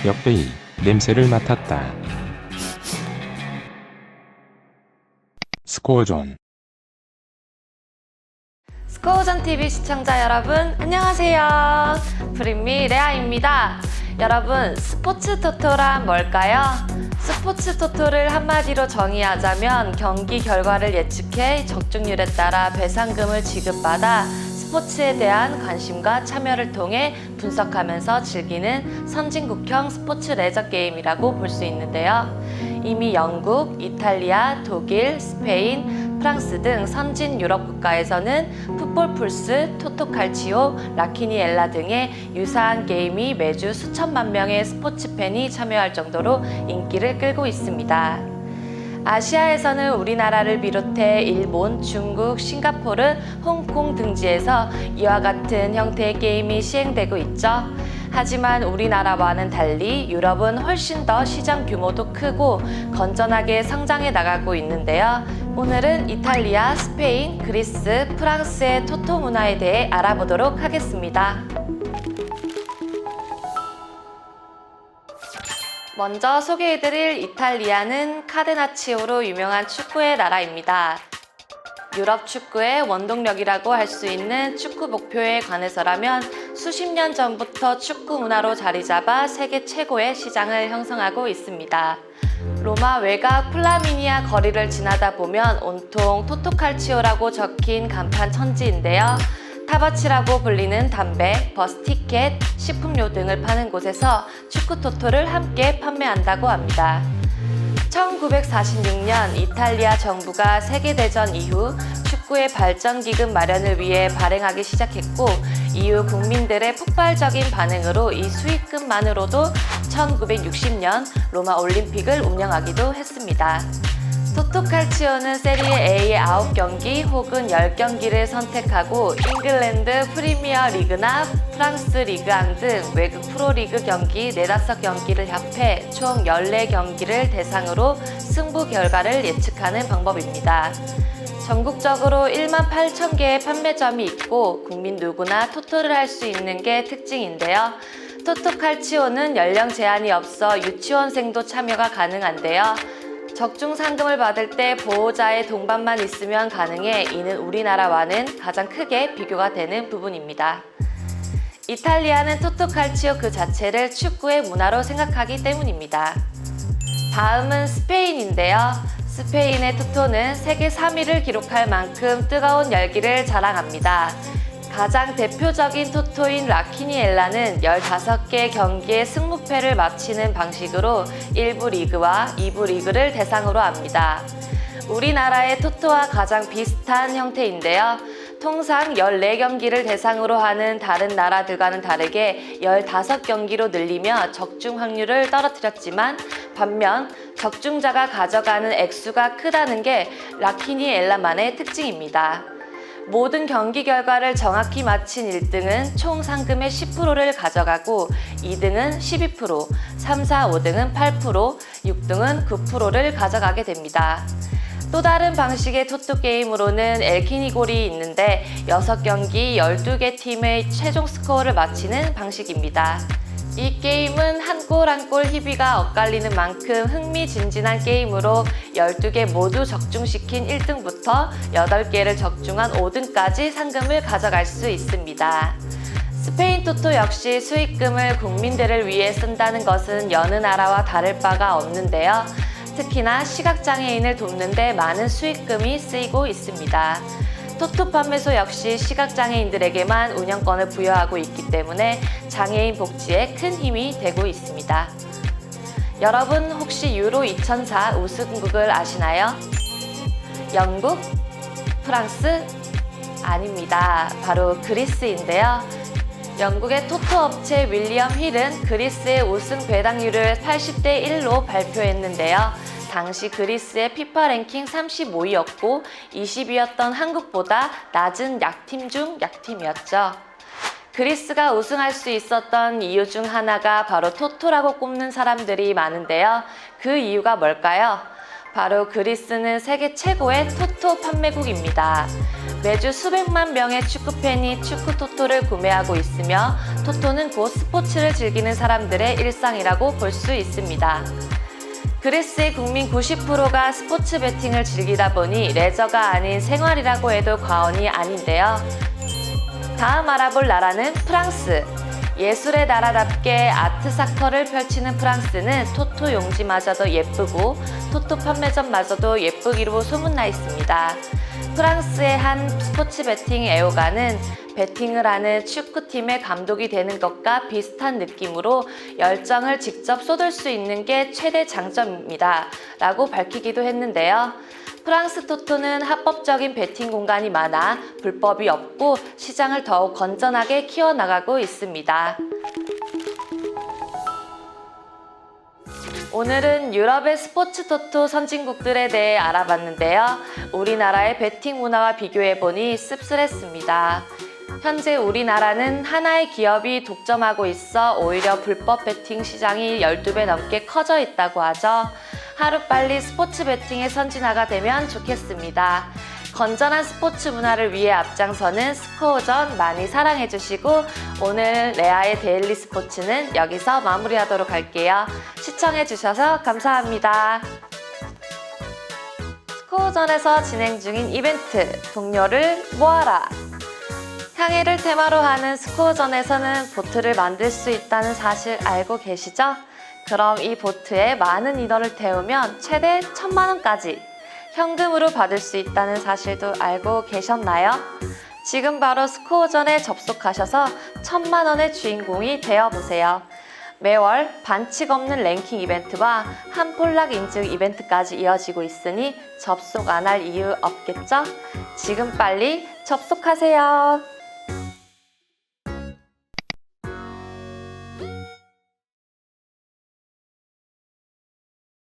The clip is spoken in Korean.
역배이 냄새를 맡았다. 스코어존. 스코어전 TV 시청자 여러분, 안녕하세요. 프린미 레아입니다. 여러분, 스포츠 토토란 뭘까요? 스포츠 토토를 한마디로 정의하자면 경기 결과를 예측해 적중률에 따라 배상금을 지급받아 스포츠에 대한 관심과 참여를 통해 분석하면서 즐기는 선진국형 스포츠 레저 게임이라고 볼 수 있는데요. 이미 영국, 이탈리아, 독일, 스페인, 프랑스 등 선진 유럽 국가에서는 풋볼 풀스, 토토칼치오, 라키니엘라 등의 유사한 게임이 매주 수천만 명의 스포츠 팬이 참여할 정도로 인기를 끌고 있습니다. 아시아에서는 우리나라를 비롯해 일본, 중국, 싱가포르, 홍콩 등지에서 이와 같은 형태의 게임이 시행되고 있죠. 하지만 우리나라와는 달리 유럽은 훨씬 더 시장 규모도 크고 건전하게 성장해 나가고 있는데요. 오늘은 이탈리아, 스페인, 그리스, 프랑스의 토토 문화에 대해 알아보도록 하겠습니다. 먼저 소개해드릴 이탈리아는 카데나치오로 유명한 축구의 나라입니다. 유럽 축구의 원동력이라고 할 수 있는 축구 목표에 관해서라면 수십 년 전부터 축구 문화로 자리 잡아 세계 최고의 시장을 형성하고 있습니다. 로마 외곽 플라미니아 거리를 지나다 보면 온통 토토칼치오라고 적힌 간판 천지인데요. 타바치라고 불리는 담배, 버스 티켓, 식품료 등을 파는 곳에서 축구 토토를 함께 판매한다고 합니다. 1946년 이탈리아 정부가 세계대전 이후 축구의 발전 기금 마련을 위해 발행하기 시작했고 이후 국민들의 폭발적인 반응으로 이 수익금만으로도 1960년 로마 올림픽을 운영하기도 했습니다. 토토칼치오는 세리에 A의 9경기 혹은 10경기를 선택하고 잉글랜드 프리미어 리그나 프랑스 리그앙 등 외국 프로리그 경기 4~5경기를 합해 총 14경기를 대상으로 승부 결과를 예측하는 방법입니다. 전국적으로 18,000개의 판매점이 있고 국민 누구나 토토를 할 수 있는 게 특징인데요. 토토칼치오는 연령 제한이 없어 유치원생도 참여가 가능한데요. 적중 상금을 받을 때 보호자의 동반만 있으면 가능해 이는 우리나라와는 가장 크게 비교가 되는 부분입니다. 이탈리아는 토토칼치오 그 자체를 축구의 문화로 생각하기 때문입니다. 다음은 스페인인데요. 스페인의 토토는 세계 3위를 기록할 만큼 뜨거운 열기를 자랑합니다. 가장 대표적인 토토인 라키니엘라는 15개 경기의 승무패를 마치는 방식으로 1부 리그와 2부 리그를 대상으로 합니다. 우리나라의 토토와 가장 비슷한 형태인데요. 통상 14경기를 대상으로 하는 다른 나라들과는 다르게 15경기로 늘리며 적중 확률을 떨어뜨렸지만 반면 적중자가 가져가는 액수가 크다는 게 라키니엘라만의 특징입니다. 모든 경기 결과를 정확히 맞힌 1등은 총 상금의 10%를 가져가고 2등은 12%, 3, 4, 5등은 8%, 6등은 9%를 가져가게 됩니다. 또 다른 방식의 토토 게임으로는 엘키니골이 있는데 6경기 12개 팀의 최종 스코어를 맞히는 방식입니다. 이 게임은 한 골 한 골 희비가 엇갈리는 만큼 흥미진진한 게임으로 12개 모두 적중시킨 1등부터 8개를 적중한 5등까지 상금을 가져갈 수 있습니다. 스페인 토토 역시 수익금을 국민들을 위해 쓴다는 것은 여느 나라와 다를 바가 없는데요. 특히나 시각장애인을 돕는 데 많은 수익금이 쓰이고 있습니다. 토토 판매소 역시 시각장애인들에게만 운영권을 부여하고 있기 때문에 장애인 복지에 큰 힘이 되고 있습니다. 여러분 혹시 유로 2004 우승국을 아시나요? 영국? 프랑스? 아닙니다. 바로 그리스인데요. 영국의 토토 업체 윌리엄 힐은 그리스의 우승 배당률을 80대 1로 발표했는데요. 당시 그리스의 피파 랭킹 35위였고 20위였던 한국보다 낮은 약팀 중 약팀이었죠. 그리스가 우승할 수 있었던 이유 중 하나가 바로 토토라고 꼽는 사람들이 많은데요. 그 이유가 뭘까요? 바로 그리스는 세계 최고의 토토 판매국입니다. 매주 수백만 명의 축구팬이 축구 토토를 구매하고 있으며 토토는 곧 스포츠를 즐기는 사람들의 일상이라고 볼 수 있습니다. 그리스의 국민 90%가 스포츠 베팅을 즐기다 보니 레저가 아닌 생활이라고 해도 과언이 아닌데요. 다음 알아볼 나라는 프랑스. 예술의 나라답게 아트사커를 펼치는 프랑스는 토토 용지마저도 예쁘고 토토 판매점마저도 예쁘기로 소문나 있습니다. 프랑스의 한 스포츠 베팅 애호가는 베팅을 하는 축구팀의 감독이 되는 것과 비슷한 느낌으로 열정을 직접 쏟을 수 있는 게 최대 장점입니다. 라고 밝히기도 했는데요. 프랑스 토토는 합법적인 베팅 공간이 많아 불법이 없고 시장을 더욱 건전하게 키워나가고 있습니다. 오늘은 유럽의 스포츠 토토 선진국들에 대해 알아봤는데요. 우리나라의 베팅 문화와 비교해보니 씁쓸했습니다. 현재 우리나라는 하나의 기업이 독점하고 있어 오히려 불법 베팅 시장이 12배 넘게 커져 있다고 하죠. 하루빨리 스포츠 베팅의 선진화가 되면 좋겠습니다. 건전한 스포츠 문화를 위해 앞장서는 스코어전 많이 사랑해주시고 오늘 레아의 데일리 스포츠는 여기서 마무리하도록 할게요. 시청해주셔서 감사합니다. 스코어전에서 진행 중인 이벤트 동료를 모아라. 향해를 테마로 하는 스코어전에서는 보트를 만들 수 있다는 사실 알고 계시죠? 그럼 이 보트에 많은 인원을 태우면 최대 1000만 원까지 현금으로 받을 수 있다는 사실도 알고 계셨나요? 지금 바로 스코어전에 접속하셔서 1000만 원의 주인공이 되어보세요. 매월 반칙 없는 랭킹 이벤트와 한 폴락 인증 이벤트까지 이어지고 있으니 접속 안 할 이유 없겠죠? 지금 빨리 접속하세요.